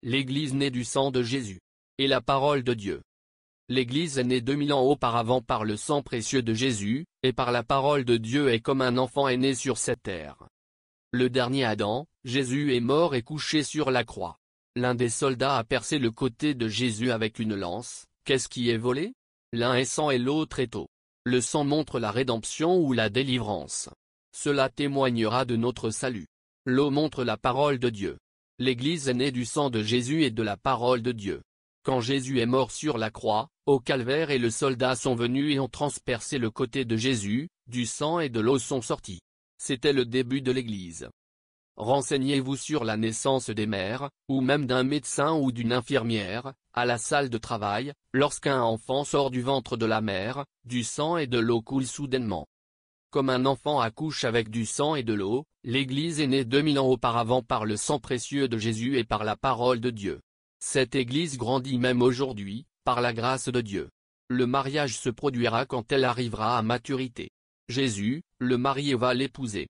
l'Église née du sang de Jésus. Et la parole de Dieu. L'Église est née 2000 ans auparavant par le sang précieux de Jésus, et par la parole de Dieu est comme un enfant est né sur cette terre. Le dernier Adam, Jésus est mort et couché sur la croix. L'un des soldats a percé le côté de Jésus avec une lance. Qu'est-ce qui est volé? L'un est sang et l'autre est eau. Le sang montre la rédemption ou la délivrance. Cela témoignera de notre salut. L'eau montre la parole de Dieu. L'Église est née du sang de Jésus et de la parole de Dieu. Quand Jésus est mort sur la croix, au calvaire et le soldat sont venus et ont transpercé le côté de Jésus, du sang et de l'eau sont sortis. C'était le début de l'Église. Renseignez-vous sur la naissance des mères, ou même d'un médecin ou d'une infirmière, à la salle de travail, lorsqu'un enfant sort du ventre de la mère, du sang et de l'eau coulent soudainement. Comme un enfant accouche avec du sang et de l'eau, l'Église est née 2000 ans auparavant par le sang précieux de Jésus et par la parole de Dieu. Cette Église grandit même aujourd'hui, par la grâce de Dieu. Le mariage se produira quand elle arrivera à maturité. Jésus, le marié va l'épouser.